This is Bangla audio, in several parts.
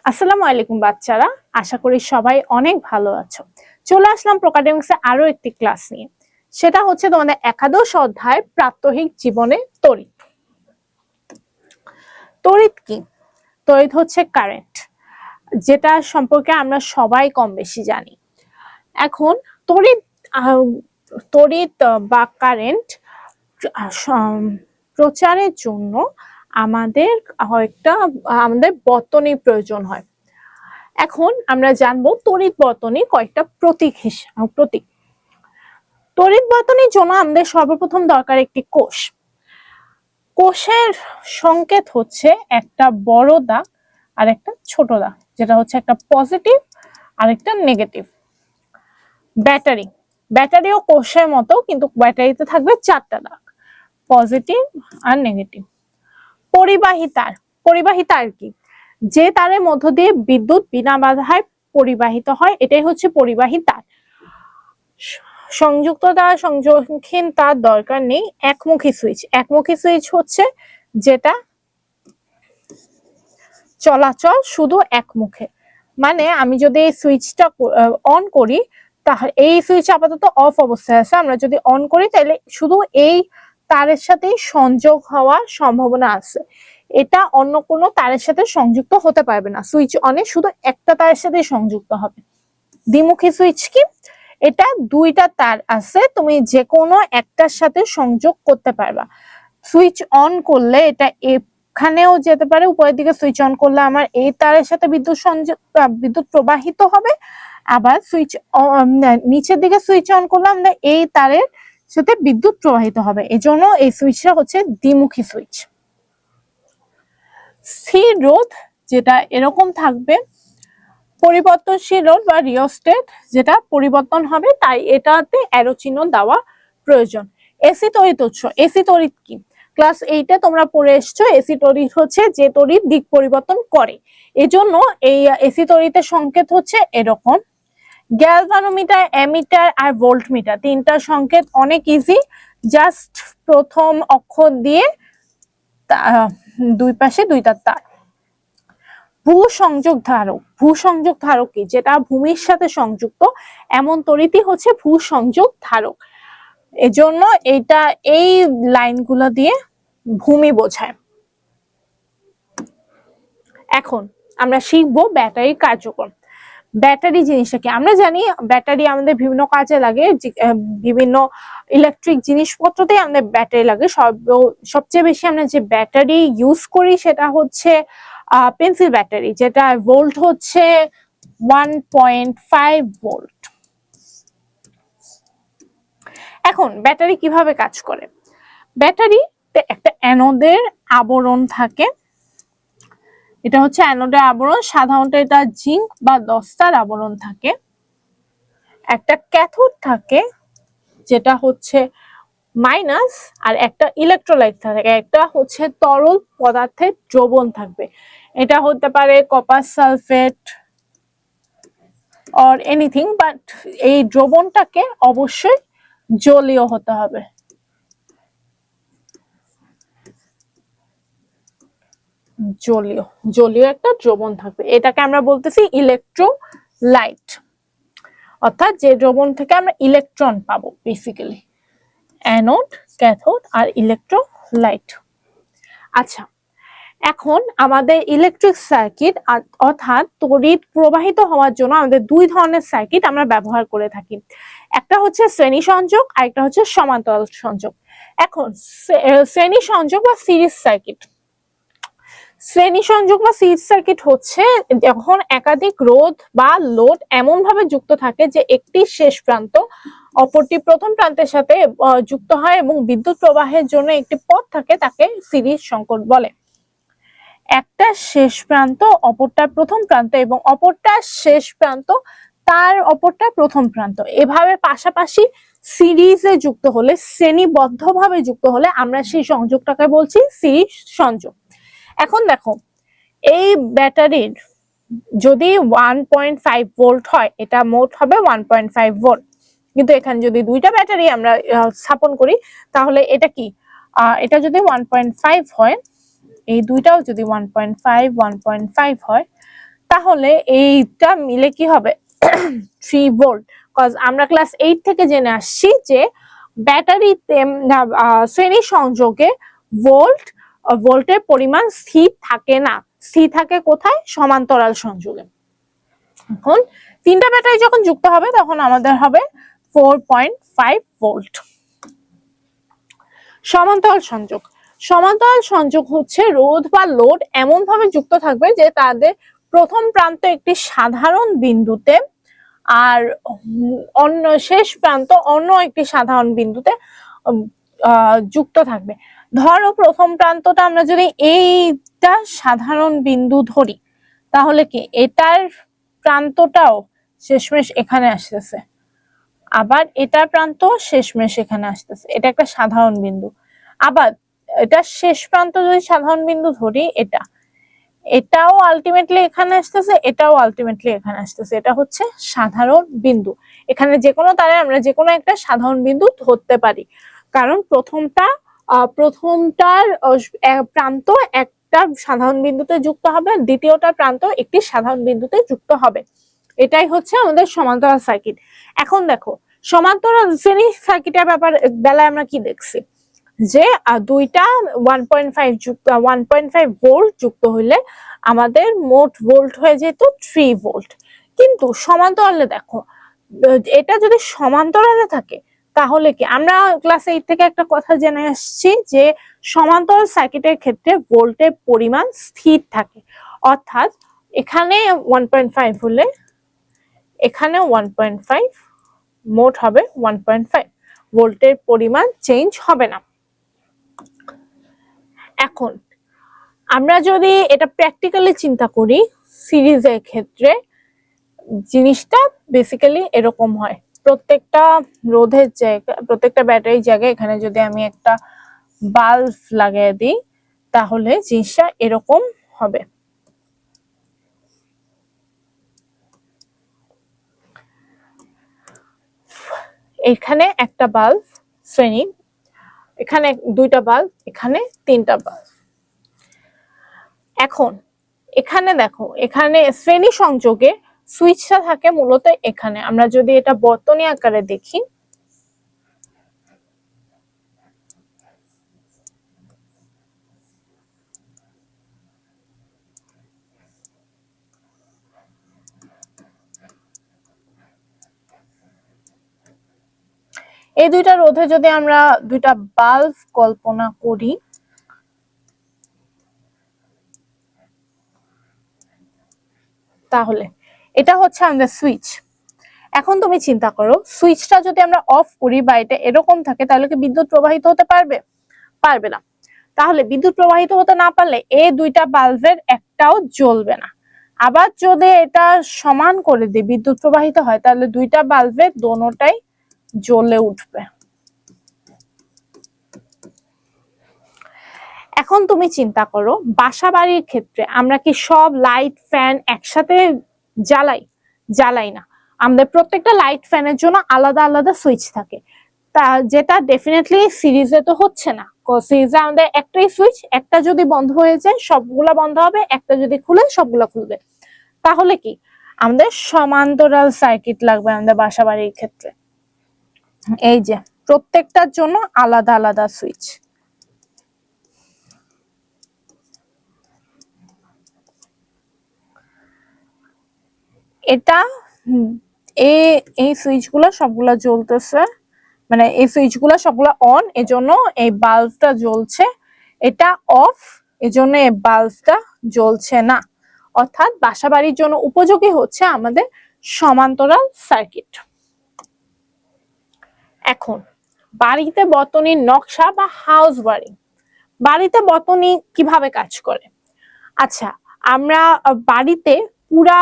আসসালামু আলাইকুম বাচ্চারা, আশা করি সবাই অনেক ভালো আছো। চলে আসলাম প্রোকাডেমিক্সে আরো একটি ক্লাস নিয়ে। সেটা হচ্ছে তোমাদের একাদশ অধ্যায় প্রাত্যহিক জীবনে তড়িৎ। তড়িৎ কি? তড়িৎ হচ্ছে কারেন্ট, যেটা সম্পর্কে আমরা সবাই কম বেশি জানি। এখন তড়িৎ তড়িৎ বা কারেন্ট প্রচারের জন্য আমাদের বর্তনীর প্রয়োজন হয়। এখন আমরা জানবো তড়িৎ বর্তনী কয়েকটা প্রতীক। তড়িৎ বর্তনীর জন্য আমাদের সর্বপ্রথম দরকার একটি কোষ। কোষের সংকেত হচ্ছে একটা বড় দাগ আর একটা ছোট দাগ, যেটা হচ্ছে একটা পজিটিভ আর একটা নেগেটিভ। ব্যাটারিও কোষের মতো, কিন্তু ব্যাটারিতে থাকবে চারটা দাগ, পজিটিভ আর নেগেটিভ। পরিবাহী তার কি? যে তারের মধ্য দিয়ে বিদ্যুৎ বিনা বাধায় পরিবাহিত হয়, এটাই হচ্ছে পরিবাহী তার। সংযুক্ত তার, সংযোগহীন তার দরকার নেই। একমুখী সুইচ হচ্ছে যেটা চলাচল শুধু একমুখে। মানে আমি যদি এই সুইচটা অন করি, তাহলে এই সুইচ আপাতত অফ অবস্থায় আছে, আমরা যদি অন করি তাহলে শুধু এই তারের সাথেই সংযোগ হওয়ার সম্ভাবনা আছে। এটা অন্য কোনো তারের সাথে সংযুক্ত হতে পারবে না। সুইচ অনে শুধু একটা তারের সাথে সংযুক্ত হবে। দ্বিমুখী সুইচ কি? এটা দুইটা তার আছে, তুমি যে কোনো একটার সাথে সংযোগ করতে পারবা। সুইচ অন করলে এটা এখানেও যেতে পারে, উপরের দিকে সুইচ অন করলে আমার এই তারের সাথে বিদ্যুৎ প্রবাহিত হবে। আবার নিচের দিকে সুইচ অন করলে আমরা এই তারের সাথে বিদ্যুৎ প্রবাহিত হবে। এজন্য এই সুইচটা হচ্ছে দ্বিমুখী সুইচ। স্থির রোধ, যেটা এরকম থাকবে, পরিবর্তনশীল রোধ বা রিওস্টেট, যেটা পরিবর্তন হবে, তাই এটাতে অ্যারো চিহ্ন দেওয়া প্রয়োজন। এসি তড়িৎ উৎস। এসি তড়িৎ কি? ক্লাস 8-এ তোমরা পড়ে এসছো। এসি তড়িৎ হচ্ছে যে তড়িৎ দিক পরিবর্তন করে। এজন্য এই এসি তড়িতের সংকেত হচ্ছে এরকম। গ্যালভানোমিটার, অ্যামিটার আর ভোল্টমিটার, তিনটা সংকেত অনেক ইজি। জাস্ট প্রথম অক্ষর দিয়ে দুই পাশে দুইটা তার। ভূসংযোগ ধারক কি? যেটা ভূমির সাথে সংযুক্ত, এমন তড়িৎই হচ্ছে ভূসংযোগ ধারক। এজন্য এটা এই লাইনগুলো দিয়ে ভূমি বোঝায়। এখন আমরা শিখবো ব্যাটারির কার্যক্রম। ব্যাটারি জিনিসটা কি? আমরা জানি ব্যাটারি আমাদের বিভিন্ন কাজে লাগে, বিভিন্ন ইলেকট্রিক জিনিসপত্রতেই আমাদের ব্যাটারি লাগে। সবচেয়ে বেশি আমরা যে ব্যাটারি ইউজ করি সেটা হচ্ছে পেন্সিল ব্যাটারি, যেটা ভোল্ট হচ্ছে 1.5 ভোল্ট। এখন ব্যাটারি কিভাবে কাজ করে? ব্যাটারিতে একটা অ্যানোডের আবরণ থাকে, এটা হচ্ছে অ্যানোডের আবরণ। সাধারণত এটা জিঙ্ক বা দস্তার আবরণ থাকে। একটা ক্যাথোড থাকে, যেটা হচ্ছে মাইনাস, আর একটা ইলেকট্রোলাইট থাকে, একটা হচ্ছে তরল পদার্থের দ্রবণ থাকবে। এটা হতে পারে copper sulphate or anything, but এই দ্রবণটাকে অবশ্যই জলীয় হতে হবে। জলীয় একটা দ্রবণ থাকবে, এটাকে আমরা বলতেছি ইলেকট্রোলাইট, অর্থাৎ যে দ্রবণ থেকে আমরা ইলেকট্রন পাবো বেসিক্যালি। অ্যানোড, ক্যাথোড আর ইলেকট্রোলাইট। আচ্ছা, এখন আমাদের ইলেকট্রিক সার্কিট অর্থাৎ তড়িৎ প্রবাহিত হওয়ার জন্য আমাদের দুই ধরনের সার্কিট আমরা ব্যবহার করে থাকি। একটা হচ্ছে শ্রেণী সংযোগ আর একটা হচ্ছে সমান্তরাল সংযোগ। এখন শ্রেণী সংযোগ বা সিরিজ সার্কিট। শ্রেণী সংযোগ বা সিরিজ সার্কিট হচ্ছে যখন একাধিক রোধ বা লোড এমন ভাবে যুক্ত থাকে যে একটি শেষ প্রান্ত অপরটি প্রথম প্রান্তের সাথে যুক্ত হয় এবং বিদ্যুৎ প্রবাহের জন্য একটি পথ থাকে, তাকে সিরিজ সংযোগ বলে। একটা শেষ প্রান্ত অপরটা প্রথম প্রান্ত এবং অপরটা শেষ প্রান্ত তার অপরটা প্রথম প্রান্ত, এভাবে পাশাপাশি সিরিজে যুক্ত হলে, শ্রেণীবদ্ধভাবে যুক্ত হলে আমরা সেই সংযোগটাকে বলছি সিরিজ সংযোগ। এখন দেখো, এই ব্যাটারির যদি 1.5 ভোল্ট হয়, এটা মোট হবে 1.5 ভোল্ট। কিন্তু এখানে যদি দুইটা ব্যাটারি আমরা স্থাপন করি, তাহলে এটা কি, এটা যদি 1.5 হয়, এই দুইটাও যদি 1.5 হয়, তাহলে এইটা মিলে কি হবে 3 ভোল্ট। কজ আমরা ক্লাস 8 থেকে জেনে আসছি যে ব্যাটারিতে শ্রেণী সংযোগে ভোল্টের পরিমাণ স্থির থাকে না, স্থির থাকে কোথায়? সমান্তরাল সংযোগে। এখন তিনটা ব্যাটারি যখন যুক্ত হবে তখন আমাদের হবে 4.5 ভোল্ট। সমান্তরাল সংযোগ, সমান্তরাল সংযোগ হচ্ছে রোধ বা লোড এমন ভাবে যুক্ত থাকবে যে তাদের প্রথম প্রান্ত একটি সাধারণ বিন্দুতে আর অন্য শেষ প্রান্ত অন্য একটি সাধারণ বিন্দুতে যুক্ত থাকবে। ধরো প্রথম প্রান্তটা আমরা যদি এইটা সাধারণ বিন্দু ধরি, তাহলে কি এটার প্রান্তটাও শেষমেশ এখানে আসতেছে, আবার এটার প্রান্ত শেষমেশ এখানে আসতেছে, এটা একটা সাধারণ বিন্দু। আবার এটা শেষ প্রান্ত যদি সাধারণ বিন্দু ধরি, এটাও আলটিমেটলি এখানে আসতেছে, এটাও আলটিমেটলি এখানে আসতেছে, এটা হচ্ছে সাধারণ বিন্দু। এখানে যে কোনো তারে আমরা যে কোনো একটা সাধারণ বিন্দু ধরতে পারি, কারণ প্রথমটার প্রান্ত একটা সাধারণ বিন্দুতে যুক্ত হবে, দ্বিতীয়টার প্রান্ত একটি সাধারণ বিন্দুতে যুক্ত হবে। এটাই হচ্ছে আমাদের সমান্তরাল সার্কিট। এখন দেখো সমান্তরাল শ্রেণী সার্কিটের বেলায় আমরা কি দেখছি, যে দুইটা 1.5 ভোল্ট যুক্ত হইলে আমাদের মোট ভোল্ট হয়ে যেত 3 ভোল্ট। কিন্তু সমান্তরালে দেখো, এটা যদি সমান্তরালে থাকে তাহলে কি, আমরা ক্লাস 8 থেকে একটা কথা জেনে আসছি যে সমান্তরাল সার্কিটের ক্ষেত্রে ভোল্টের পরিমাণ স্থির থাকে। অর্থাৎ এখানে 1.5 হলে এখানে 1.5, মোট হবে 1.5, ভোল্টের পরিমাণ চেঞ্জ হবে না। এখন আমরা যদি এটা প্র্যাকটিক্যালি চিন্তা করি, সিরিজের ক্ষেত্রে জিনিসটা বেসিক্যালি এরকম হয়। প্রত্যেকটা রোধের জায়গা, প্রত্যেকটা ব্যাটারির জায়গায় এখানে যদি আমি একটা বাল্ব লাগিয়ে দিই, তাহলে জিনিসটা এরকম হবে। এখানে একটা বাল্ব শ্রেণী, এখানে দুইটা বাল্ব, এখানে তিনটা বাল্ব। এখন এখানে দেখো, এখানে শ্রেণী সংযোগে সুইচটা থাকে মূলত এখানে। আমরা যদি এটা বর্তনী আকারে দেখি, এই দুইটা রোধে যদি আমরা দুইটা বাল্ব কল্পনা করি, তাহলে এটা হচ্ছে আমাদের সুইচ। এখন তুমি চিন্তা করো, সুইচটা যদি আমরা অফ করি বা এটা এরকম থাকে, তাহলে কি বিদ্যুৎ প্রবাহিত হতে পারবে? পারবে না। তাহলে বিদ্যুৎ প্রবাহিত হতে না পারলে এই দুইটা বাল্বের একটাও জ্বলবে না। আবার যদি এটা সমান করে দিই, বিদ্যুৎ প্রবাহিত হয়, তাহলে দুইটা বাল্বের দোনোটাই জ্বলে উঠবে। এখন তুমি চিন্তা করো, বাসা বাড়ির ক্ষেত্রে আমরা কি সব লাইট ফ্যান একসাথে জ্বালাই না। আমাদের প্রত্যেকটা লাইট ফ্যানের জন্য আলাদা আলাদা সুইচ থাকে, তা যেটা ডেফিনেটলি সিরিজে তো হচ্ছে না। সিরিজে আমাদের একটাই সুইচ, একটা যদি বন্ধ হয়ে যায় সবগুলা বন্ধ হবে, একটা যদি খুলে সবগুলা খুলবে। তাহলে কি আমাদের সমান্তরাল সার্কিট লাগবে আমাদের বাসা বাড়ির ক্ষেত্রে। এই যে প্রত্যেকটার জন্য আলাদা আলাদা সুইচ। এটা এই সুইচগুলো সবগুলা জ্বলতেছে, মানে এই সুইচগুলো সবগুলা অন, এজন্য এই বাল্বটা জ্বলছে। এটা অফ, এজন্য এই বাল্বটা জ্বলছে না। অর্থাৎ বাসাবাড়ির জন্য উপযোগী হচ্ছে আমাদের সমান্তরাল সার্কিট। এখন বাড়িতে বর্তনীর নকশা বা হাউস ওয়ারিং। বাড়িতে বর্তনী কিভাবে কাজ করে? আচ্ছা, আমরা বাড়িতে পুরা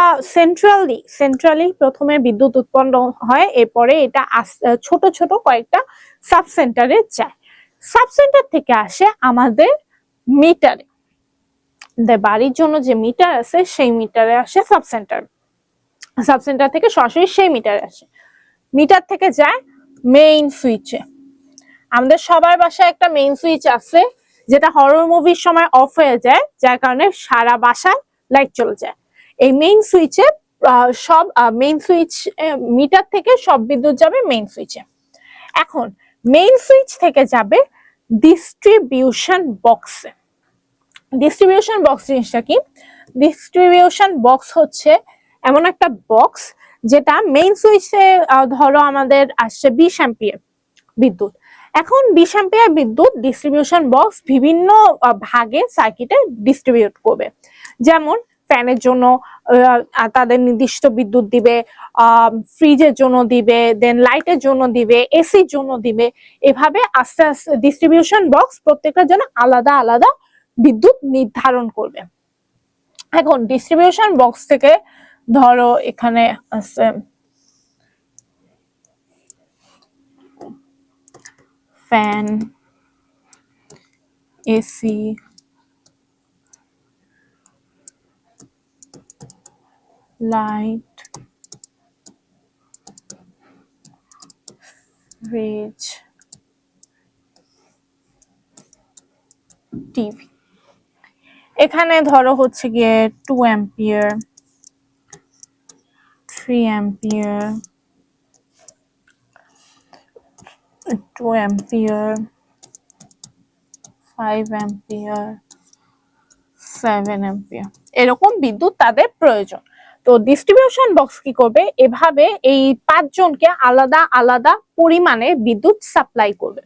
সেন্ট্রালি প্রথমে বিদ্যুৎ উৎপন্ন হয়, এরপরে এটা ছোট ছোট কয়েকটা সাব সেন্টারে যায়। সাব সেন্টার থেকে আসে আমাদের মিটারে, বাড়ির জন্য যে মিটার আছে সেই মিটারে আসে সাব সেন্টার থেকে সরাসরি সেই মিটারে আসে। মিটার থেকে যায় মেইন সুইচে। আমাদের সবার বাসায় একটা মেইন সুইচ আছে, যেটা হরর মুভির সময় অফ হয়ে যায়, যার কারণে সারা বাসায় লাইট চলে যায়। এই মেইন সুইচে সব মেইন সুইচ মিটার থেকে সব বিদ্যুৎ যাবে মেইন সুইচে। এখন মেইন সুইচ থেকে যাবে ডিস্ট্রিবিউশন বক্সে। ডিস্ট্রিবিউশন বক্স জিনিসটা কি? ডিস্ট্রিবিউশন বক্স হচ্ছে এমন একটা বক্স যেটা মেইন সুইচে ধরো আমাদের আসছে 20 অ্যাম্পিয়ার বিদ্যুৎ। এখন 20 অ্যাম্পিয়ার বিদ্যুৎ ডিস্ট্রিবিউশন বক্স বিভিন্ন ভাগে সার্কিটে ডিস্ট্রিবিউট করবে। যেমন ফ্যানের জন্য তাদের নির্দিষ্ট বিদ্যুৎ দিবে, ফ্রিজের জন্য দিবে, দেন লাইটের জন্য দিবে, এসির জন্য দিবে। এভাবে আস্তে আস্তে ডিস্ট্রিবিউশন বক্স প্রত্যেকটার জন্য আলাদা আলাদা বিদ্যুৎ নির্ধারণ করবে। এখন ডিস্ট্রিবিউশন বক্স থেকে ধরো এখানে আছে fan, AC, light, fridge, TV. এখানে ধরো হচ্ছে গিয়ে 2 ampere, 3 ampere, 2 ampere, 5 ampere, 7 ampere, এরকম বিদ্যুৎ তাদের প্রয়োজন। তো ডিস্ট্রিবিউশন বক্স কি করবে? এভাবে এই 5 জনকে আলাদা আলাদা পরিমাণে বিদ্যুৎ সাপ্লাই করবে।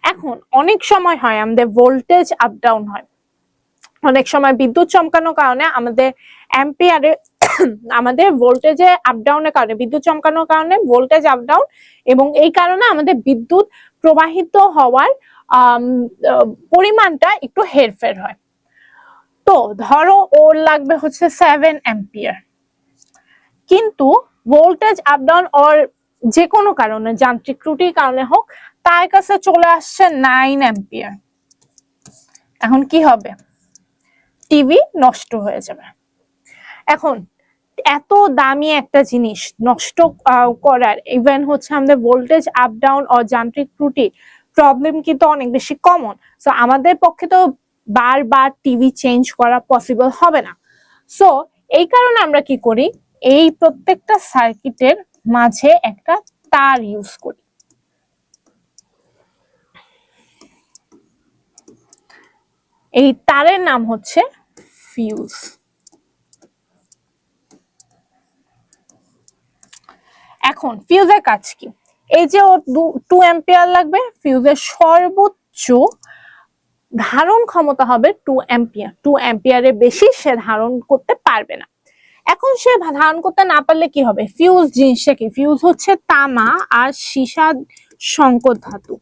এখন অনেক সময় হয় আমাদের ভোল্টেজ আপ ডাউন হয়, অনেক সময় বিদ্যুৎ চমকানোর কারণে আমাদের অ্যাম্পিয়ারে আমাদের ভোল্টেজে আপ ডাউনের কারণে, বিদ্যুৎ চমকানোর কারণে ভোল্টেজ আপ ডাউন, এবং এই কারণে আমাদের বিদ্যুৎ প্রবাহিত হওয়ার পরিমাণটা একটু হেরফের হয়। তো ধরো ওর লাগবে হচ্ছে 7 অ্যাম্পিয়ার, কিন্তু ভোল্টেজ আপ ডাউন ওর যে কোনো কারণে, যান্ত্রিক ত্রুটির কারণে হোক, তার কাছে চলে আসছে 9 অ্যাম্পিয়ার। এখন কি হবে? টিভি নষ্ট হয়ে যাবে। এখন এত দামি একটা জিনিস নষ্ট করার, ইভেন হচ্ছে আমাদের ভোল্টেজ আপ ডাউন ও যান্ত্রিক ত্রুটি প্রবলেম কিন্তু অনেক বেশি কমন। সো আমাদের পক্ষে তো বারবার টিভি চেঞ্জ করা পসিবল হবে না। সো এই কারণে আমরা কি করি? এই প্রত্যেকটা সার্কিটের মাঝে একটা তার ইউজ করি। এই তারের নাম হচ্ছে ফিউজ। এখন ফিউজের কাজ কি? এই যে ওর 2 অ্যাম্পিয়ার লাগবে, ফিউজের সর্বোচ্চ ধারণ ক্ষমতা হবে 2 অ্যাম্পিয়ার। 2 অ্যাম্পিয়ারের বেশি সে ধারণ করতে পারবে না। এখন সে ধারণ করতে না পারলে কি হবে? ফিউজ জিনিসটা কি? ফিউজ হচ্ছে তামা আর সীসা সংকর ধাতু।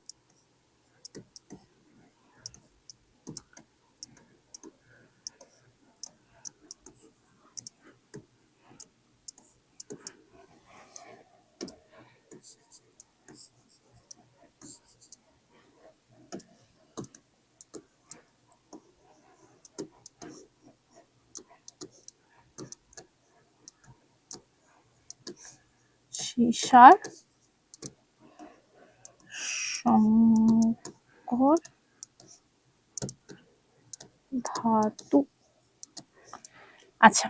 সীসার সংকর ধাতু। আচ্ছা,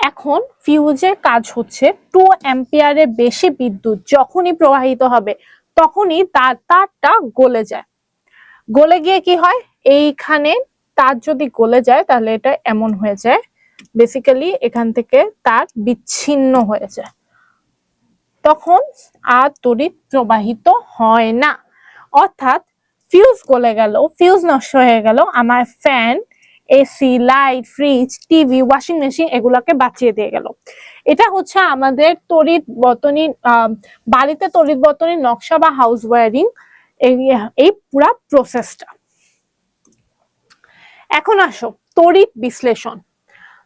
এখন ফিউজের কাজ হচ্ছে 2 অ্যাম্পিয়ারের বেশি বিদ্যুৎ যখনই প্রবাহিত হবে তখনই তারটা গলে যায়। গলে গিয়ে কি হয়? এইখানে তার যদি গলে যায় তাহলে এটা এমন হয়ে যায়, বেসিক্যালি এখান থেকে তার বিচ্ছিন্ন হয়ে যায়, তখন আর তড়িৎ প্রবাহিত হয় না। অর্থাৎ ফিউজ গলে গেল, ফিউজ নষ্ট হয়ে গেল, আমার fan, AC, light, fridge, TV, washing machine এগুলোকে বাঁচিয়ে দিয়ে গেল। এটা হচ্ছে আমাদের তড়িৎ বর্তনী, বাড়িতে তড়িৎ বর্তনীর নকশা বা হাউস ওয়্যারিং, এই পুরা প্রসেসটা। এখন আসো তড়িৎ বিশ্লেষণ।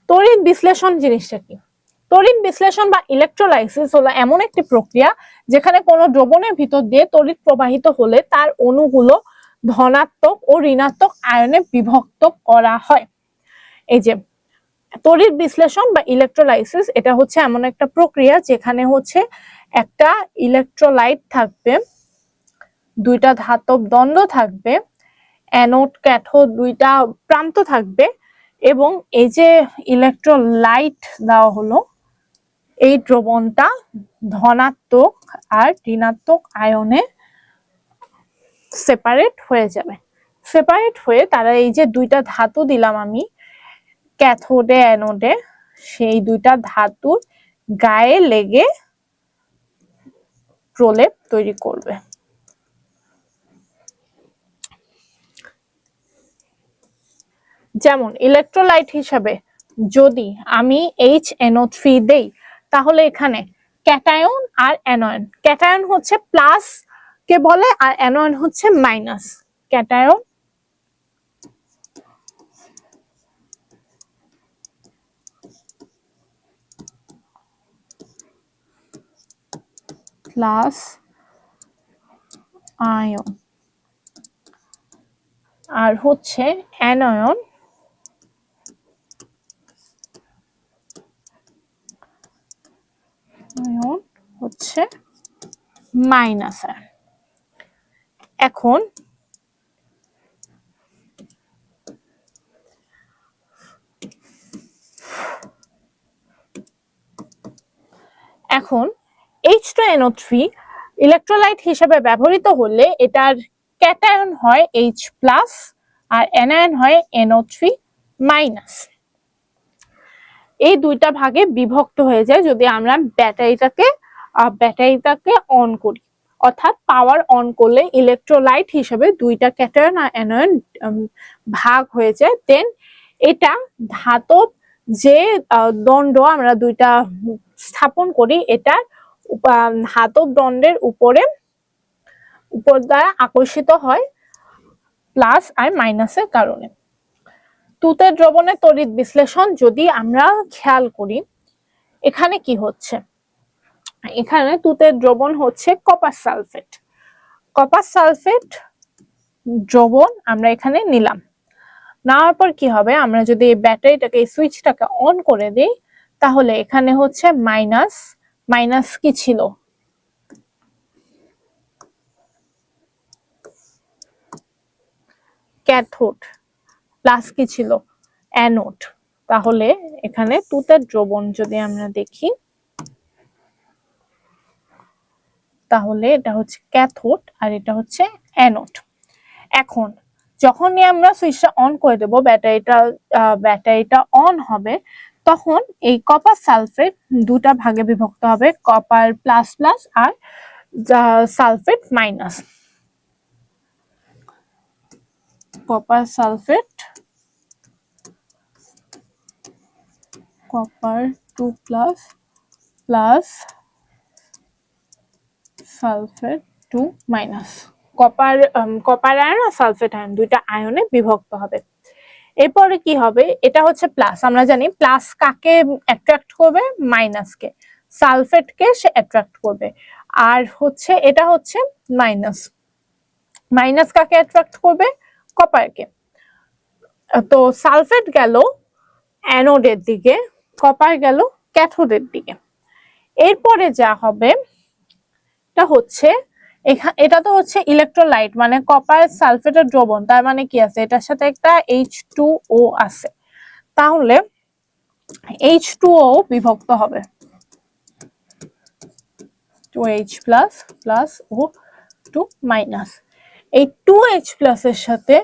তড়িৎ বিশ্লেষণ জিনিসটা কি? তড়িৎ বিশ্লেষণ বা ইলেকট্রোলাইসিস হলো এমন একটি প্রক্রিয়া যেখানে কোনো দ্রবণের ভিতর দিয়ে তড়িৎ প্রবাহিত হলে তার অণুগুলো ধনাত্মক ও ঋণাত্মক আয়নে বিভক্ত করা হয়। এই যে তড়িৎ বিশ্লেষণ বা ইলেকট্রোলাইসিস, এটা হচ্ছে এমন একটা প্রক্রিয়া যেখানে হচ্ছে একটা ইলেকট্রোলাইট থাকবে, দুইটা ধাতব দণ্ড থাকবে, অ্যানোড ক্যাথোড দুইটা প্রান্ত থাকবে, এবং এই যে ইলেকট্রোলাইট দেওয়া হলো, এই দ্রবণটা ধনাত্মক আর ঋণাত্মক আয়নে সেপারেট হয়ে যাবে। সেপারেট হয়ে তারা এই যে দুইটা ধাতু দিলাম আমি ক্যাথোডে অ্যানোডে, সেই দুইটা ধাতুর গায়ে লেগে প্রলেপ তৈরি করবে। যেমন ইলেকট্রোলাইট হিসাবে যদি আমি HNO3 দেই, তাহলে এখানে ক্যাটায়ন আর অ্যানোয়ন, ক্যাটায়ন হচ্ছে প্লাস কে বলে আর অ্যানোয়ন হচ্ছে মাইনাস। ক্যাটায়ন প্লাস আয়ন আর হচ্ছে অ্যানোয়ন হচ্ছে মাইনাস আয়ন। এখন H2NO3 ইলেকট্রোলাইট হিসেবে ব্যবহৃত হলে এটার ক্যাটায়ন হয় H+ আর অ্যানায়ন হয় NO3-। এই দুইটা ভাগে বিভক্ত হয়ে যায় যদি আমরা ব্যাটারিটাকে অন করি, অর্থাৎ পাওয়ার অন করলে ইলেকট্রোলাইট হিসেবে দুইটা ক্যাটায়ন আর অ্যানায়ন ভাগ হয়ে যায়। দেন এটা ধাতব যে দণ্ড আমরা দুইটা স্থাপন করি, এটা ধাতব দণ্ডের উপর দ্বারা আকর্ষিত হয় প্লাস আর মাইনাসের কারণে। তুতের দ্রবণের তড়িৎ বিশ্লেষণ যদি আমরা খেয়াল করি, এখানে কি হচ্ছে, এখানে তুতের দ্রবণ হচ্ছে কপার সালফেট। কপার সালফেট দ্রবণ আমরা এখানে নিলাম, নেওয়ার পর কি হবে, আমরা যদি ব্যাটারিটাকে এই সুইচটাকে অন করে দিই, তাহলে এখানে হচ্ছে মাইনাস, মাইনাস কি ছিল, ক্যাথোড, প্লাস কি ছিল, অ্যানোড। তাহলে এখানে তুতের দ্রবণ যদি আমরা দেখি, তাহলে এটা হচ্ছে ক্যাথোড আর এটা হচ্ছে অ্যানোড। এখন যখনই আমরা সুইচটা অন করে দেব, ব্যাটারিটা অন হবে, তখন এই কপার সালফেট দুটা ভাগে বিভক্ত হবে, কপার প্লাস প্লাস আর sulphate minus. Copper sulphate, copper 2+ plus sulphate 2-। Copper ion আর সালফেট আয়ন দুইটা আয়নে বিভক্ত হবে। এরপরে কি হবে, এটা হচ্ছে প্লাস, আমরা জানি প্লাস কাকে অ্যাট্রাক্ট করবে, মাইনাসকে, সালফেটকে সে অ্যাট্রাক্ট করবে। আর হচ্ছে এটা হচ্ছে মাইনাস, মাইনাস কাকে অ্যাট্রাক্ট করবে, কপারকে। তো সালফেট গেল অ্যানোডের দিকে, কপার গেল ক্যাথোডের দিকে। এরপরে যা হবে এটা হচ্ছে, এটা তো হচ্ছে ইলেকট্রোলাইট মানে কপার সালফেটের দ্রবণ, তার মানে কি আছে, এটার সাথে একটা H2O আছে, তাহলে H2O বিভক্ত হবে 2H+ প্লাস ও 2-। এই 2H+ এর সাথে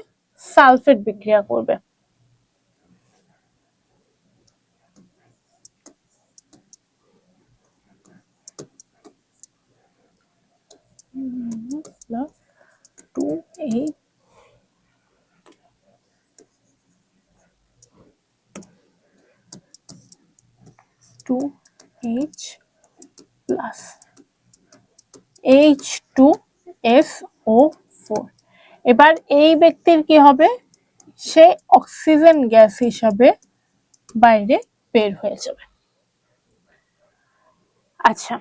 সালফেট বিক্রিয়া করবে, প্লাস 2H, প্লাস H2SO4। এবার এই ব্যক্তির কি হবে, সে অক্সিজেন গ্যাস হিসাবে বাইরে বের হয়ে যাবে। আচ্ছা,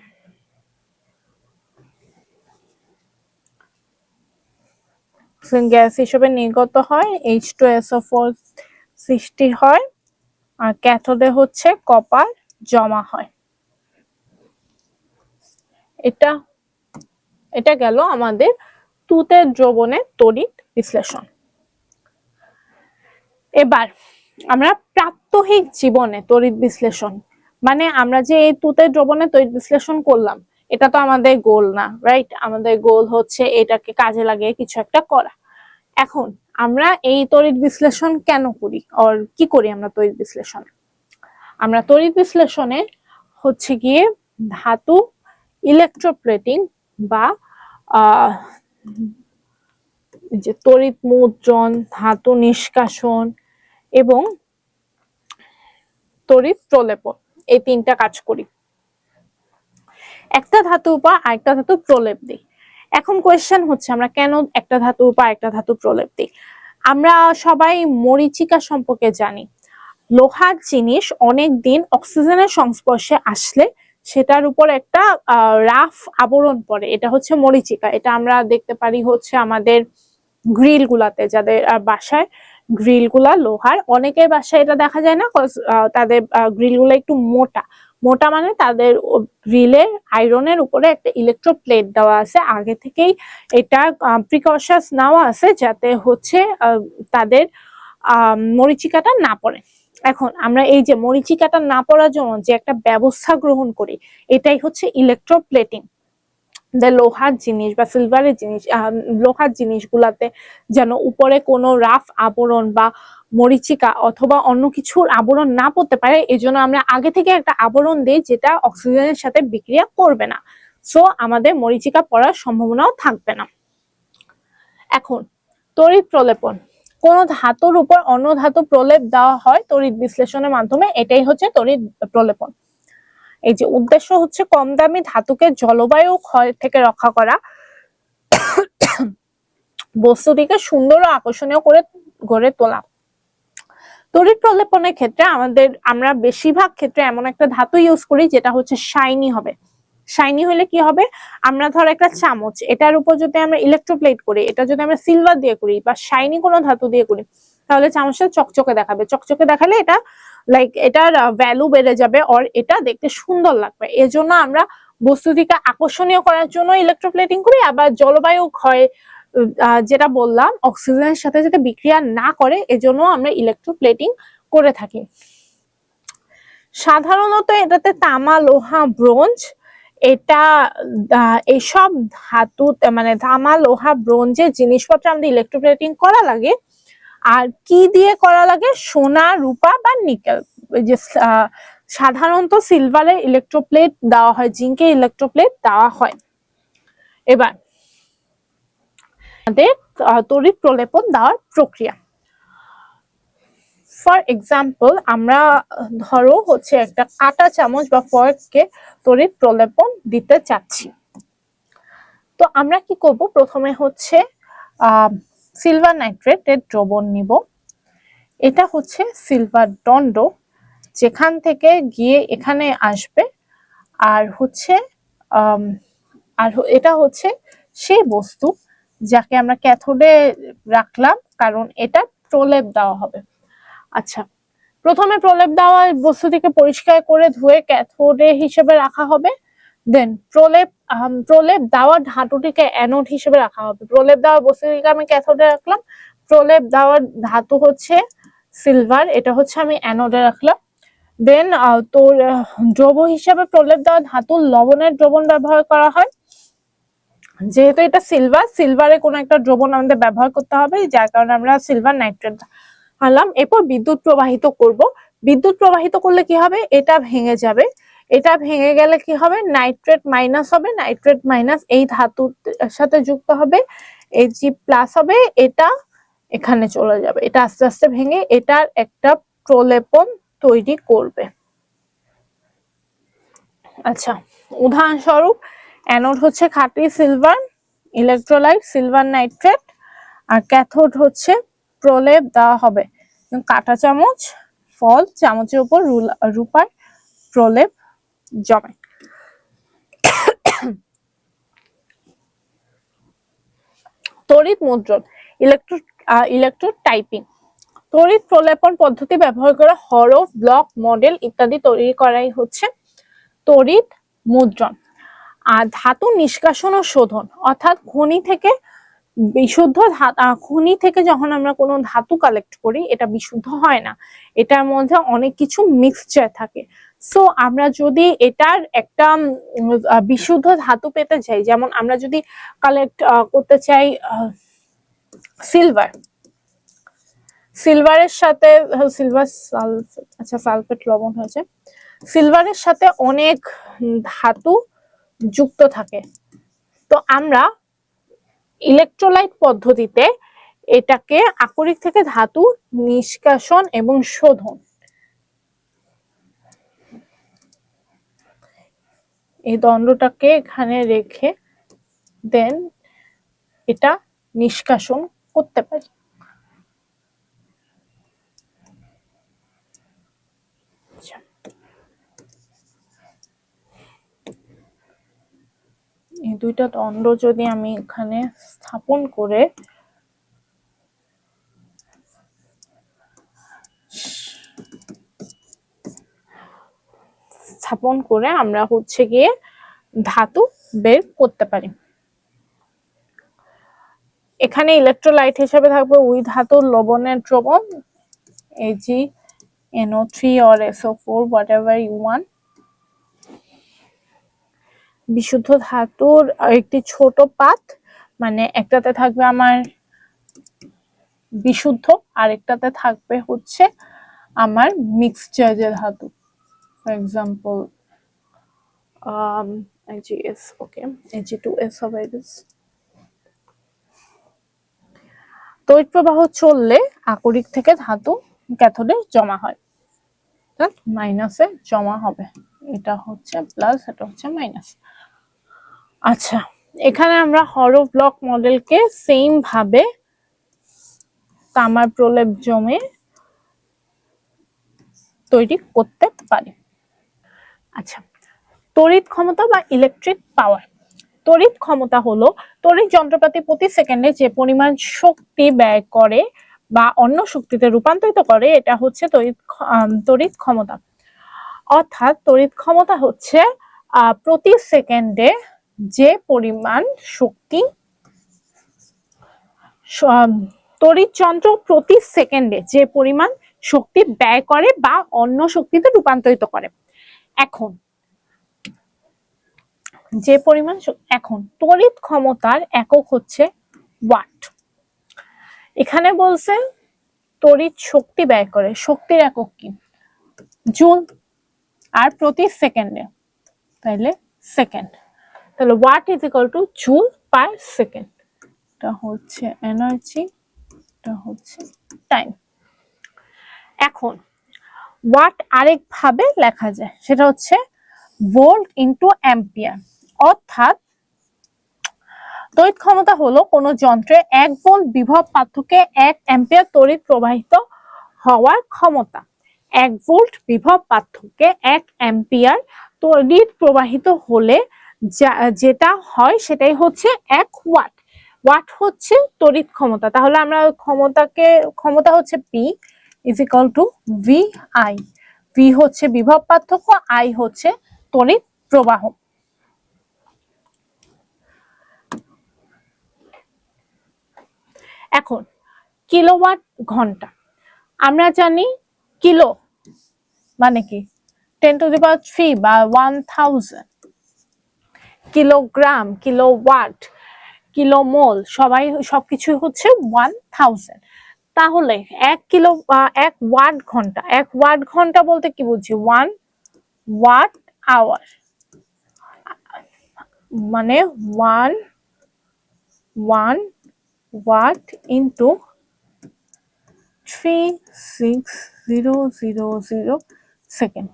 অক্সিজেন গ্যাস হিসেবে নির্গত হয়, H2SO4 সৃষ্টি হয়, আর ক্যাথোডে হচ্ছে কপার জমা হয়। এটা গেল আমাদের তুতের দ্রবণের তড়িৎ বিশ্লেষণ। এবার আমরা প্রাত্যহিক জীবনে তড়িৎ বিশ্লেষণ মানে আমরা যে এই তুতের দ্রবণে তড়িৎ বিশ্লেষণ করলাম, এটা তো আমাদের গোল না, রাইট? আমাদের গোল হচ্ছে এটাকে কাজে লাগিয়ে কিছু একটা করা। এখন আমরা এই তড়িৎ বিশ্লেষণ কেন করি, আর কি করি আমরা তড়িৎ বিশ্লেষণ? আমরা তড়িৎ বিশ্লেষণে হচ্ছে গিয়ে ধাতু ইলেকট্রোপ্লেটিং বা যে তড়িৎ মুদ্রণ, ধাতু নিষ্কাশন এবং তড়িৎ প্রলেপন, এই তিনটা কাজ করি। একটা ধাতু বা আরেকটা ধাতু প্রলেপ দিই। এখন কোয়েশ্চেন হচ্ছে আমরা কেন একটা ধাতু বা একটা ধাতু প্রলেপ দিই? আমরা সবাই মরীচিকা সম্পর্কে জানি। লোহার জিনিস অনেক দিন অক্সিজেনের সংস্পর্শে আসলে সেটার উপর একটা রাফ আবরণ পড়ে, এটা হচ্ছে মরীচিকা। এটা আমরা দেখতে পারি হচ্ছে আমাদের গ্রিল গুলাতে, যাদের বাসায় গ্রিল গুলা লোহার, অনেকের বাসায় এটা দেখা যায় না, তাদের গ্রিল গুলা একটু মোটা মোটা মানে তাদের গ্রিলের আয়রনের উপরে একটা ইলেকট্রোপ্লেট দেওয়া আছে আগে থেকেই, এটা প্রিকশনস নেওয়া আছে যাতে হচ্ছে তাদের মরীচিকাটা না পড়ে। এখন আমরা এই যে মরীচিকাটা না পড়ার জন্য যে একটা ব্যবস্থা গ্রহণ করি, এটাই হচ্ছে ইলেকট্রোপ্লেটিং। লোহার জিনিস বা সিলভারের জিনিস, লোহার জিনিসগুলাতে যেন উপরে কোনো রাফ আবরণ বা মরীচিকা অথবা অন্য কিছুর আবরণ না পড়তে পারে, এজন্য আমরা আগে থেকে একটা আবরণ দিই যেটা অক্সিজেনের সাথে বিক্রিয়া করবে না, সো আমাদের মরীচিকা পড়ার সম্ভাবনাও থাকবে না। এখন তড়িৎ প্রলেপন, কোন ধাতুর উপর অন্য ধাতু প্রলেপ দেওয়া হয় তড়িৎ বিশ্লেষণের মাধ্যমে, এটাই হচ্ছে তড়িৎ প্রলেপন। এই যে উদ্দেশ্য হচ্ছে কম দামি ধাতুকে জলবায়ু ক্ষয় থেকে রক্ষা করা, বস্তুটিকে সুন্দর ও আকর্ষণীয় করে গড়ে তোলা। তড়িৎ প্রলেপনের ক্ষেত্রে আমরা বেশিরভাগ ক্ষেত্রে এমন একটা ধাতু ইউজ করি যেটা হচ্ছে শাইনি হবে। শাইনি হলে কি হবে, আমরা ধর একটা চামচ, এটার উপর যদি আমরা ইলেকট্রোপ্লেট করি, এটা যদি আমরা সিলভার দিয়ে করি বা শাইনি কোনো ধাতু দিয়ে করি, তাহলে চামচটা চকচকে দেখাবে। চকচকে দেখালে এটা লাইক এটার ভ্যালু বেড়ে যাবে, আর এটা দেখতে সুন্দর লাগবে। এজন্য আমরা বস্তুটিকে আকর্ষণীয় করার জন্য ইলেকট্রোপ্লেটিং করি। আবার জলবায়ু ক্ষয় যেটা বললাম, অক্সিজেনের সাথে যাতে বিক্রিয়া না করে, এজন্য আমরা ইলেকট্রোপ্লেটিং করে থাকি। সাধারণত এটাতে তামা, লোহা, ব্রোঞ্জ, এটা এইসব ধাতু মানে তামা, লোহা, ব্রোঞ্জের জিনিসপত্র আমাদের ইলেকট্রোপ্লেটিং করা লাগে। আর কি দিয়ে করা লাগে? সোনা, রূপা বা নিকেল। যে সাধারণত সিলভারের ইলেকট্রোপ্লেট দেওয়া হয়, জিঙ্কের ইলেকট্রোপ্লেট দেওয়া হয়। এবার আমাদের তড়িৎ প্রলেপন দেওয়ার প্রক্রিয়া। ফর এক্সাম্পল, আমরা ধরো হচ্ছে একটা কাঁটা চামচ বা ফর্ককে তড়িৎ প্রলেপন দিতে চাচ্ছি। তো আমরা কি করব, প্রথমে হচ্ছে সিলভার নাইট্রেটের দ্রবণ নিব। এটা হচ্ছে সিলভার দণ্ড, যেখান থেকে গিয়ে এখানে আসবে। আর হচ্ছে এটা হচ্ছে সেই বস্তু যাকে আমরা ক্যাথোডে রাখলাম, কারণ এটা প্রলেপ দেওয়া হবে। আচ্ছা, প্রথমে প্রলেপ দেওয়া বস্তুটিকে পরিষ্কার করে ধুয়ে ক্যাথোডে হিসেবে রাখা হবে। দেন প্রলেপ দেওয়া ধাতুটিকে অ্যানোড হিসেবে রাখা হবে। প্রলেপ দেওয়া বস্তুটিকে আমি ক্যাথোডে রাখলাম, প্রলেপ দেওয়ার ধাতু হচ্ছে সিলভার, এটা হচ্ছে আমি অ্যানোডে রাখলাম। দেন তোর দ্রব হিসাবে প্রলেপ দেওয়া ধাতু লবণের দ্রবণ ব্যবহার করা হয়। যেহেতু এটা সিলভারে কোনো একটা দ্রবণ আমাদের ব্যবহার করতে হবে, যার কারণে আমরা সিলভার নাইট্রেট আনলাম। এরপর বিদ্যুৎ প্রবাহিত করব। বিদ্যুৎ প্রবাহিত করলে কি হবে, এটা ভেঙে যাবে। এটা ভেঙে গেলে কি হবে, নাইট্রেট মাইনাস হবে, নাইট্রেট মাইনাস এই ধাতুর সাথে যুক্ত হবে, Ag প্লাস হবে, এটা এখানে চলে যাবে। এটা আস্তে আস্তে ভেঙে এটার একটা প্রলেপন তৈরি করবে। আচ্ছা, উদাহরণস্বরূপ অ্যানোড হচ্ছে খাঁটি সিলভার, ইলেকট্রোলাইট সিলভার নাইট্রেট, আর ক্যাথোড হচ্ছে প্রলেপ দেওয়া হবে কাঁটা চামচ, ফল, চামচের উপর রূপার প্রলেপ জমে। তড়িৎ মুদ্রণ, ইলেকট্রোটাইপিং। তড়িৎ প্রলেপন পদ্ধতি ব্যবহার করে হরফ, ব্লক, মডেল ইত্যাদি তৈরি করাই হচ্ছে তড়িৎ মুদ্রণ। আর ধাতু নিষ্কাশন ও শোধন, অর্থাৎ খনি থেকে বিশুদ্ধ খনি থেকে যখন আমরা কোনো ধাতু কালেক্ট করি এটা বিশুদ্ধ হয় না, এটার মধ্যে অনেক কিছু মিক্সচার থাকে। সো আমরা যদি এটার একটা বিশুদ্ধ ধাতু পেতে চাই, যেমন আমরা যদি কালেক্ট করতে চাই সিলভার, সিলভারের সাথে সিলভার সালফেট, আচ্ছা সালফেট লবণ হয়েছে, সিলভারের সাথে অনেক ধাতু যুক্ত থাকে, তো আমরা ইলেকট্রোলাইট পদ্ধতিতে এটাকে আকরিক থেকে ধাতু নিষ্কাশন এবং শোধন, এই দণ্ডটাকে এখানে রেখে দেন এটা নিষ্কাশন করতে পারি। এই দুইটা দণ্ড যদি আমি এখানে স্থাপন করে আমরা হচ্ছে গিয়ে ধাতু বের করতে পারি। এখানে ইলেকট্রোলাইট হিসেবে থাকবে ওই ধাতুর লবণের দ্রবণ AgNO3 or SO4 whatever you want। বিশুদ্ধ ধাতুর একটি ছোট পাত, মানে একটাতে থাকবে আমার বিশুদ্ধ আর একটাতে থাকবে হচ্ছে আমার মিক্সচার যে ধাতু, for example AgS, okay Ag2S হবে this। তড়িৎ প্রবাহ চললে আকরিক থেকে ধাতু ক্যাথোডে জমা হয়, মাইনাসে জমা হবে, এটা হচ্ছে প্লাস, এটা হচ্ছে মাইনাস। আচ্ছা, এখানে আমরা হলো ব্লক মডেলকে সেম ভাবে তামার প্রলেপ জমে তৈরি করতে পারি। আচ্ছা, তড়িৎ ক্ষমতা বা ইলেকট্রিক পাওয়ার। তড়িৎ ক্ষমতা হলো তড়িৎ যন্ত্রপাতি প্রতি সেকেন্ডে যে পরিমাণ শক্তি ব্যয় করে বা অন্য শক্তিতে রূপান্তরিত করে, এটা হচ্ছে তড়িৎ ক্ষমতা। অর্থাৎ তড়িৎ ক্ষমতা হচ্ছে প্রতি সেকেন্ডে যে পরিমাণ শক্তি, তড়িৎ যন্ত্র প্রতি সেকেন্ডে যে পরিমাণ শক্তি ব্যয় করে বা অন্য শক্তিতে রূপান্তরিত করে। এখন যে পরিমাণ, এখন তড়িৎ ক্ষমতার একক হচ্ছে ওয়াট। এখানে বলছে তড়িৎ শক্তি ব্যয় করে, শক্তির একক কি? জুল, আর প্রতি সেকেন্ডে, তাইলে সেকেন্ড, তাহলে watt is equal to joule per second. এটা হচ্ছে এনার্জি, এটা হচ্ছে টাইম। এখন ওয়াট আরেক ভাবে লেখা যায়, সেটা হচ্ছে ভোল্ট ইনটু অ্যাম্পিয়ার। অর্থাৎ তড়িৎ ক্ষমতা হলো কোন যন্ত্রে 1 ভোল্ট বিভব পার্থক্যে 1 অ্যাম্পিয়ার তড়িৎ প্রবাহিত হওয়ার ক্ষমতা। 1 ভোল্ট বিভব পার্থক্যে 1 অ্যাম্পিয়ার তড়িৎ প্রবাহিত হলে যেটা হয় সেটাই হচ্ছে 1 ওয়াট। ওয়াট হচ্ছে তড়িৎ ক্ষমতা, তাহলে আমরা ক্ষমতা হচ্ছে P is equal two VI। V হচ্ছে বিভব পার্থক্য, I হচ্ছে তড়িৎ প্রবাহ। এখন কিলোওয়াট ঘন্টা, আমরা জানি কিলো মানে কি 10⁻³ বা 1000, কিলোগ্রাম, কিলোওয়াট, কিলোমোল, সবকিছু হচ্ছে 1000। তাহলে 1 কিলো 1 ওয়াট ঘন্টা, 1 ওয়াট ঘন্টা বলতে কি বুঝি? 1 ওয়াট আওয়ার, মানে 1 ওয়াট ইন্টু 36000 সেকেন্ড,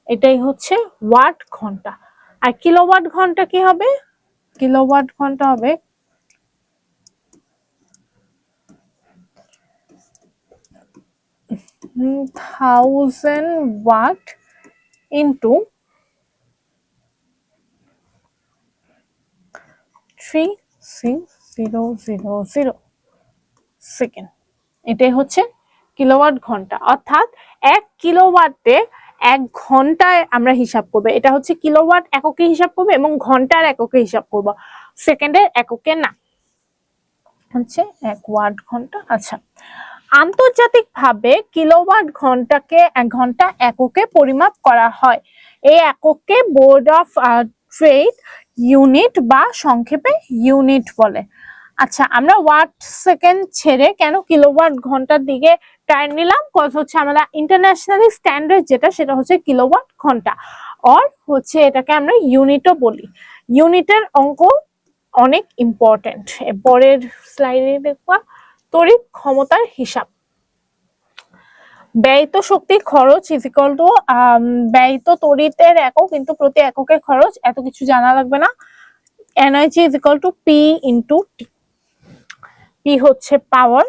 এটাই হচ্ছে ওয়াট ঘন্টা। আর কিলোওয়াট ঘন্টা কি হবে? কিলোওয়াট ঘন্টা হবে 1000 ওয়াট ইন্টু 3600 সেকেন্ড, এটাই হচ্ছে কিলোওয়াট ঘন্টা। অর্থাৎ 1 কিলোওয়াটে 1 ঘন্টায় আমরা হিসাব করবো, এটা হচ্ছে কিলোওয়াট এককে হিসাব করবো এবং ঘন্টার এককে হিসাব করবো, সেকেন্ডের এককে না। হচ্ছে 1 ওয়াট ঘন্টা। আচ্ছা, আন্তর্জাতিকভাবে কিলোওয়াট ঘন্টাকে 1 ঘন্টা এককে পরিমাপ করা হয়। এই এককে বোর্ড অফ ট্রেড ইউনিট বা সংক্ষেপে ইউনিট বলে। আচ্ছা, আমরা ওয়াট সেকেন্ড ছেড়ে কেন কিলোওয়াট ঘন্টার দিকে টার্ন নিলাম? কজ হচ্ছে আমরা ইন্টারন্যাশনালি স্ট্যান্ডার্ড যেটা সেটা হচ্ছে কিলোওয়াট ঘন্টা, অর হচ্ছে এটাকে আমরা ইউনিটও বলি। ইউনিটের অঙ্ক অনেক ইম্পর্টেন্ট। পরের স্লাইডে দেখবা তড়িৎ ক্ষমতার হিসাব। ব্যয়িত শক্তি খরচ ইজ ইকুয়াল টু ব্যয়িত তড়িতের একক কিন্তু প্রতি এককে খরচ, এত কিছু জানা লাগবে না। Energy is equal two P into T. P হচ্ছে পাওয়ার,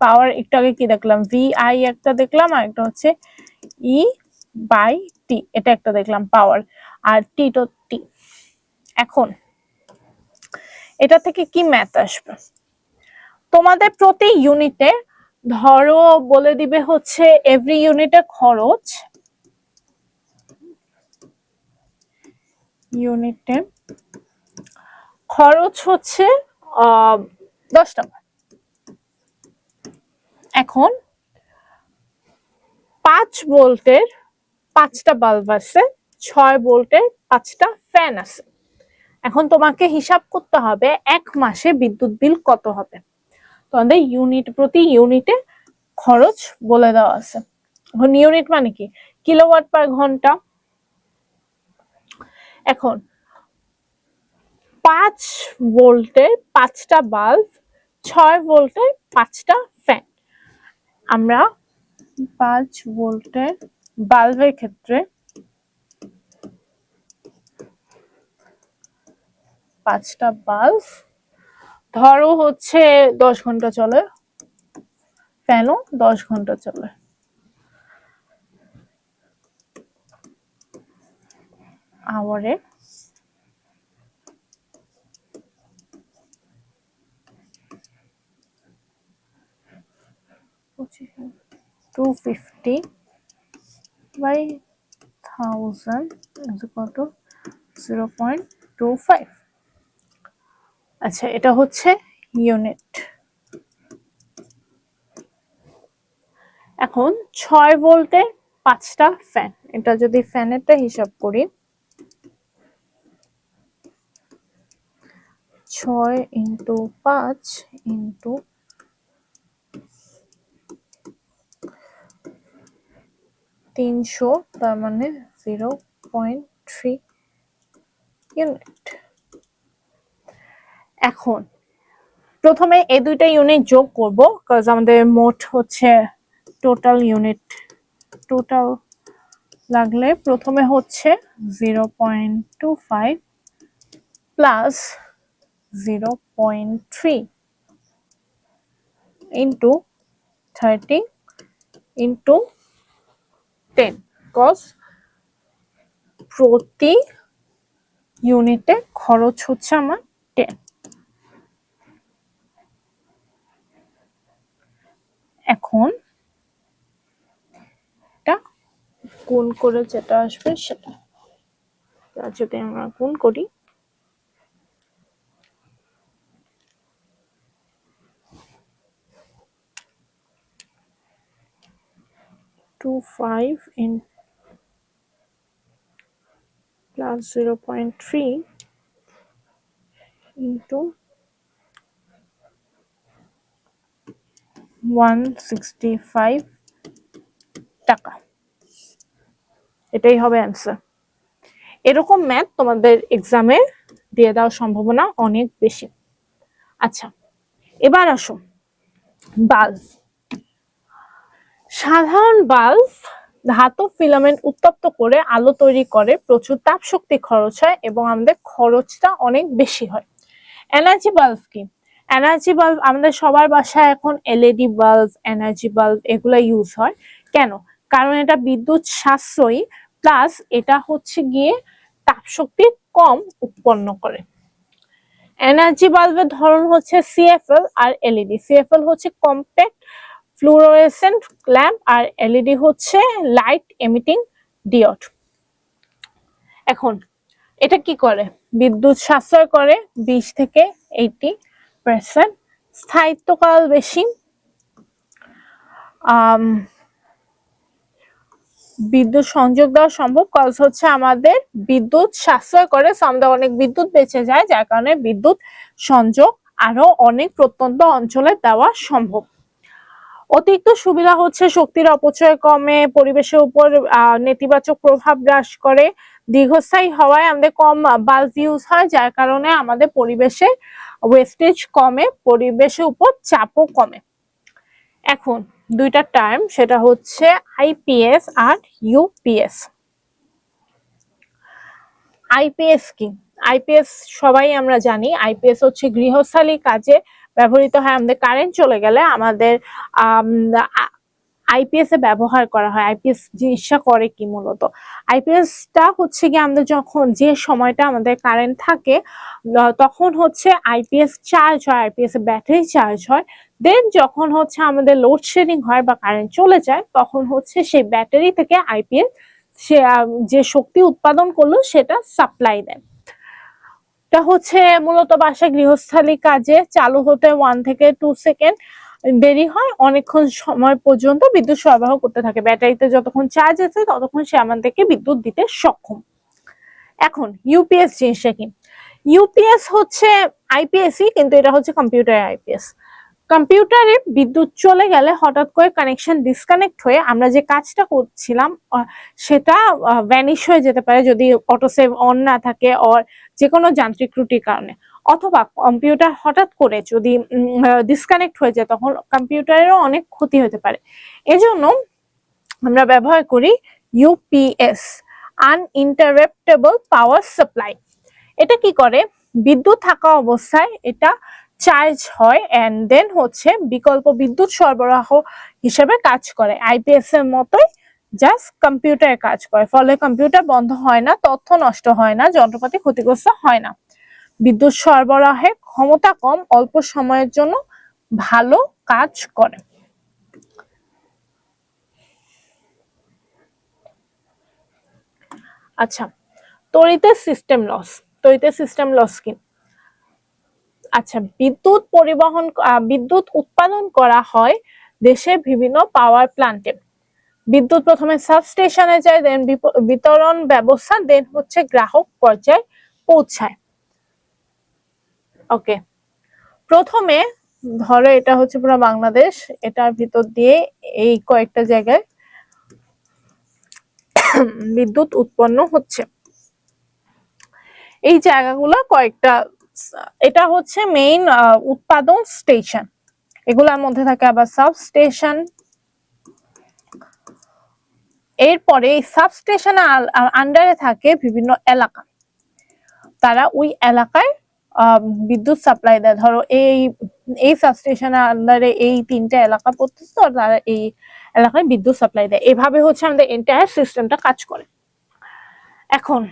পাওয়ার একটু আগে কি দেখলাম, ভিআই একটা দেখলাম, আর একটা হচ্ছে ই বাই টি, এটা একটা দেখলাম পাওয়ার, আর টি তো টি। এখন এটা থেকে কি ম্যাথ আসবে তোমাদের? প্রতি ইউনিটে ধরো বলে দিবে হচ্ছে এভরি ইউনিটের খরচ, ইউনিটে খরচ হচ্ছে 10 টাকা। এখন 5 ভোল্টের 5টা বাল্ব আছে, 6 ভোল্টের 5টা ফ্যান আছে। এখন তোমাকে হিসাব করতে হবে 1 মাসে বিদ্যুৎ বিল কত হবে। তোমাদের ইউনিট প্রতি ইউনিটে খরচ বলে দেওয়া আছে। এখন ইউনিট মানে কি? কিলোওয়াট পার ঘন্টা। এখন 5 ভোল্টের 5টা বাল্ব, 6 ভোল্টের 5টা ফ্যান। আমরা 5 ভোল্টের বাল্বের ক্ষেত্রে 5টা বাল্ব ধরো হচ্ছে 10 ঘন্টা চলে, ফ্যানও 10 ঘন্টা চলে। আওয়ারে 250 by 1000 is equal to 0.25। আচ্ছা, এটা হচ্ছে ইউনিট। এখন 6 ভোল্টের 5টা ফ্যান, এটা যদি ফ্যানেরটা হিসাব করি, 6 ইন্টু 5 ইন্টু 300, তার মানে 0.3 ইউনিট। এখন প্রথমে এই দুইটা ইউনিট যোগ করব, কারণ আমাদের মোট হচ্ছে টোটাল ইউনিট, টোটাল লাগলে প্রথমে হচ্ছে 0.25 প্লাস 0.3 ইন্টু 30 ইন্টু 10, কজ প্রতি ইউনিটে খরচ হচ্ছে আমার 10। এখন এটা গুণ করে যেটা আসবে সেটা যদি আমরা গুণ করি, 25 in plus 0.3 into 165 টাকা, এটাই হবে অ্যান্সার। এরকম ম্যাথ তোমাদের এক্সামে দিয়ে দেওয়ার সম্ভাবনা অনেক বেশি। আচ্ছা, এবার আসো বাল্ব। সাধারণ বাল্ব ধাতব ফিলামেন্ট উত্তপ্ত করে আলো তৈরি করে, প্রচুর তাপ শক্তি খরচ হয় এবং আমাদের খরচটা অনেক বেশি হয়। এনার্জি বাল্ব কি? এনার্জি বাল্ব আমাদের সবার বাসায় এখন এলইডি বাল্ব, এনার্জি বাল্ব এগুলো ইউজ হয়। কেন? কারণ এটা বিদ্যুৎ সাশ্রয়ী, প্লাস এটা হচ্ছে গিয়ে তাপ শক্তি কম উৎপন্ন করে। এনার্জি বাল্বের ধরন হচ্ছে সিএফএল আর এলইডি। সিএফএল হচ্ছে কম্প্যাক্ট ফ্লুরোসেন্ট ল্যাম্প, আর এলইডি হচ্ছে লাইট এমিটিং ডিওড। এখন এটা কি করে? বিদ্যুৎ সাশ্রয় করে 20 থেকে 80%, স্থায়িত্বকাল বেশি, বিদ্যুৎ সংযোগ দেওয়া সম্ভব, কজ হচ্ছে আমাদের বিদ্যুৎ সাশ্রয় করে, আমাদের অনেক বিদ্যুৎ বেঁচে যায়, যার কারণে বিদ্যুৎ সংযোগ আরো অনেক প্রত্যন্ত অঞ্চলে দেওয়া সম্ভব। অতিরিক্ত সুবিধা হচ্ছে শক্তির অপচয় কমে, পরিবেশের উপর নেতিবাচক প্রভাব হ্রাস করে, দীর্ঘস্থায়ী হওয়ায় আমাদের কম বাল্ব ইউজ হয়, যার কারণে আমাদের পরিবেশে ওয়েস্টেজ কমে, পরিবেশের উপর চাপও কমে। এখন দুইটা টার্ম, সেটা হচ্ছে আইপিএস আর ইউপিএস। আইপিএস কি? আইপিএস সবাই আমরা জানি, আইপিএস হচ্ছে গৃহস্থালী কাজে ব্যবহৃত হয়। আমাদের কারেন্ট চলে গেলে আমাদের আইপিএস এ ব্যবহার করা হয়। আইপিএস জিনিসটা করে কি মূলত? আইপিএসটা হচ্ছে কি, আমাদের যখন যে সময়টা আমাদের কারেন্ট থাকে তখন হচ্ছে আইপিএস চার্জ হয়, আইপিএস এর ব্যাটারি চার্জ হয়। দেন যখন হচ্ছে আমাদের লোডশেডিং হয় বা কারেন্ট চলে যায়, তখন হচ্ছে সেই ব্যাটারি থেকে আইপিএস সে যে শক্তি উৎপাদন করলো সেটা সাপ্লাই দেয়। এটা হচ্ছে মূলত বাসায় গৃহস্থালী কাজে চালু হতে 1 থেকে 2 সেকেন্ড দেরি হয়, অনেকক্ষণ সময় পর্যন্ত বিদ্যুৎ সরবরাহ করতে থাকে। ব্যাটারিতে যতক্ষণ চার্জ আছে ততক্ষণ সে আমাদেরকে বিদ্যুৎ দিতে সক্ষম। এখন ইউপিএস জিনিসটা কি? ইউপিএস হচ্ছে আইপিএসই, কিন্তু এটা হচ্ছে কম্পিউটার আইপিএস। কম্পিউটারে বিদ্যুৎ চলে গেলে হঠাৎ করে কানেকশন ডিসকানেক্ট হয়ে আমরা যে কাজটা করছিলাম সেটা ভ্যানিশ হয়ে যেতে পারে যদি অটোসেভ অন না থাকে, অর যে কোনো যান্ত্রিক ত্রুটির কারণে, অথবা কম্পিউটার হঠাৎ করে যদি ডিসকানেক্ট হয়ে যায়, তখন কম্পিউটারেরও অনেক ক্ষতি হতে পারে। এজন্য আমরা ব্যবহার করি ইউপিএস, আনইন্টারাপ্টেবল পাওয়ার সাপ্লাই। এটা কি করে? বিদ্যুৎ থাকা অবস্থায় এটা চার্জ হয় এন্ড দেন হচ্ছে বিকল্প বিদ্যুৎ সরবরাহ হিসেবে কাজ করে। আইপিএস এর মতোই জাস্ট কম্পিউটারে কাজ করে, ফলে কম্পিউটার বন্ধ হয় না, তথ্য নষ্ট হয় না, যন্ত্রপাতি ক্ষতিগ্রস্ত হয় না। বিদ্যুৎ সরবরাহে ক্ষমতা কম, অল্প সময়ের জন্য ভালো কাজ করে। আচ্ছা, তড়িতের সিস্টেম লস। তড়িতের সিস্টেম লস কি? আচ্ছা, বিদ্যুৎ উৎপাদন করা হয় দেশের বিভিন্ন পাওয়ার প্ল্যান্টে। বিদ্যুৎ প্রথমে সাবস্টেশনে যায়, দেন বিতরণ ব্যবস্থা, দেন হচ্ছে গ্রাহক পর্যায়ে পৌঁছায়। ওকে, প্রথমে ধরো এটা হচ্ছে পুরো বাংলাদেশ, এটার ভিতর দিয়ে এই কয়েকটা জায়গায় বিদ্যুৎ উৎপন্ন হচ্ছে। এই জায়গাগুলো কয়েকটা, এটা হচ্ছে মেইন উৎপাদন স্টেশন। এগুলোর মধ্যে থাকে আবার সাবস্টেশন। এরপরে এই সাবস্টেশন আন্ডারে থাকে বিভিন্ন এলাকা, তারা ওই এলাকায় বিদ্যুৎ সাপ্লাই দেয়। ধরো এই সাবস্টেশনের আন্ডারে এই 3টে এলাকা পড়তেছে, তো তারা এই এলাকায় বিদ্যুৎ সাপ্লাই দেয়। এভাবে হচ্ছে আমাদের এন্টায়ার সিস্টেমটা কাজ করে। এখন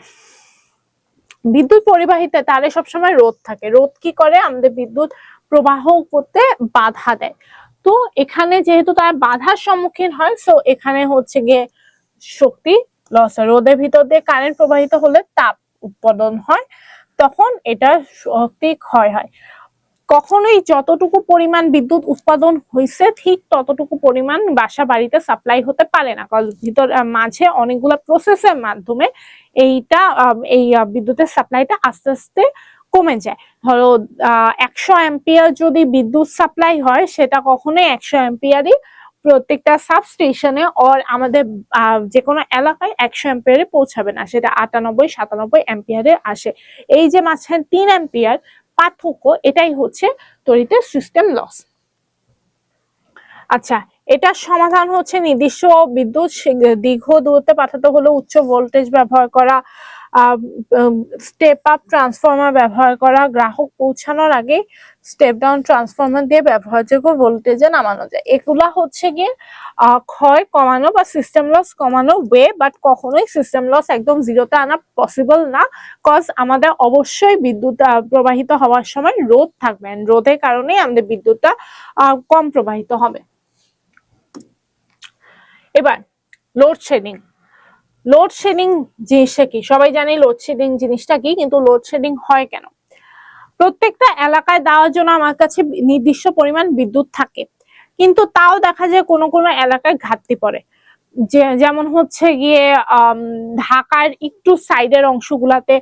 বিদ্যুৎ পরিবাহিতে তারে সবসময় রোধ থাকে। রোধ কি করে? আমাদের বিদ্যুৎ প্রবাহ করতে বাধা দেয়। তো এখানে যেহেতু তারা বাধার সম্মুখীন হয়, সো এখানে হচ্ছে গিয়ে শক্তি লস হয়। রোদের ভিতর দিয়ে কারেন্ট প্রবাহিত হলে তাপ উৎপাদন হয়, তখন এটা শক্তি ক্ষয় হয়। কখনোই যতটুকু পরিমাণ বিদ্যুৎ উৎপাদন হয়েছে ঠিক ততটুকু পরিমাণ বাসা বাড়িতে সাপ্লাই হতে পারে না, কারণ ভিতর মাঝে অনেকগুলো প্রসেসের মাধ্যমে এই বিদ্যুতের সাপ্লাইটা আস্তে আস্তে কমে যায়। ধরো 100 অ্যাম্পিয়ার যদি বিদ্যুৎ সাপ্লাই হয়, সেটা কখনোই 100 অ্যাম্পিয়ারই প্রত্যেকটা সাবস্টেশনে ওর আমাদের যে কোনো এলাকায় 100 অ্যাম্পিয়ারে পৌঁছাবে না, সেটা 98-97 অ্যাম্পিয়ারে আসে। এই যে মাঝখানে 3 অ্যাম্পিয়ার পার্থক্য, এটাই হচ্ছে তড়িতের সিস্টেম লস। আচ্ছা, এটার সমাধান হচ্ছে নির্দিষ্ট বিদ্যুৎ দীর্ঘ দূরত্বে পাঠাতে হলে উচ্চ ভোল্টেজ ব্যবহার করা, স্টেপ আপ ট্রান্সফরমার ব্যবহার করা, গ্রাহক পৌঁছানোর আগে স্টেপ ডাউন ট্রান্সফরমার দিয়ে ব্যবহারযোগ্য ভোল্টেজে নামানো যায়। এগুলা হচ্ছে গিয়ে ক্ষয় কমানো বা সিস্টেম লস কমানো ওয়ে, বাট কখনোই সিস্টেম লস একদম জিরোতে আনা পসিবল না, কজ আমাদের অবশ্যই বিদ্যুৎ প্রবাহিত হওয়ার সময় রোধ থাকবে, রোধের কারণেই আমাদের বিদ্যুৎটা কম প্রবাহিত হবে। এবার লোডশেডিং। লোডশেডিং জিনিসটা কি? সবাই জানি লোডশেডিং জিনিসটা কি, কিন্তু লোডশেডিং হয় কেন? প্রত্যেকটা এলাকায় দেওয়ার জন্য আমার কাছে নির্দিষ্ট পরিমাণ বিদ্যুৎ থাকে, কিন্তু তাও দেখা যায় কোনো কোনো এলাকায় ঘাটতি পড়ে। যেমন হচ্ছে গিয়ে ঢাকার একটু সাইডের অংশগুলাতে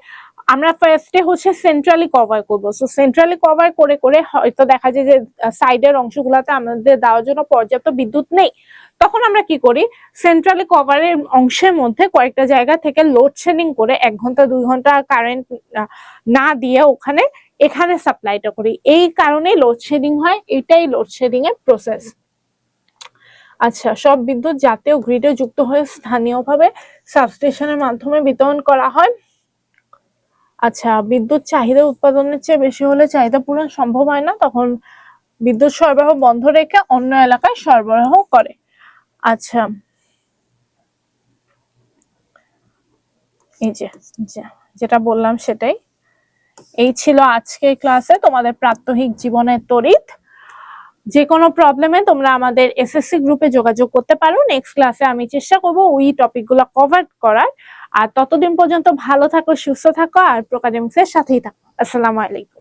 আমরা ফার্স্টে হচ্ছে সেন্ট্রালি কভার করবো। সো সেন্ট্রালি কভার করে করে হয়তো দেখা যায় যে সাইডের অংশগুলাতে আমাদের দেওয়ার জন্য পর্যাপ্ত বিদ্যুৎ নেই। তখন আমরা কি করি, সেন্ট্রালি কভারের অংশের মধ্যে কয়েকটা জায়গা থেকে লোডশেডিং করে 1 ঘন্টা 2 ঘন্টা কারেন্ট না দিয়ে এখানে সাপ্লাইটা করি। এই কারণেই লোডশেডিং হয়, এটাই লোডশেডিং এর প্রসেস। আচ্ছা, সব বিদ্যুৎ জাতীয় গ্রিডে যুক্ত হয়ে স্থানীয়ভাবে সাবস্টেশনের মাধ্যমে বিতরণ করা হয়। আচ্ছা, বিদ্যুৎ চাহিদা উৎপাদনের চেয়ে বেশি হলে চাহিদা পূরণ সম্ভব হয় না, তখন বিদ্যুৎ সরবরাহ বন্ধ রেখে অন্য এলাকায় সরবরাহ করে। আচ্ছা, এই যেটা বললাম সেটাই। এই ছিল আজকের ক্লাসে তোমাদের প্রাত্যহিক জীবনের তড়িৎ। যে কোনো প্রবলেমে তোমরা আমাদের এসএসসি গ্রুপে যোগাযোগ করতে পারো। নেক্সট ক্লাসে আমি চেষ্টা করব ওই টপিকগুলো কভার করার। আর ততদিন পর্যন্ত ভালো থাকো, সুস্থ থাকো আর প্রোকাডেমিক্সের সাথেই থাকো। আসসালামু আলাইকুম।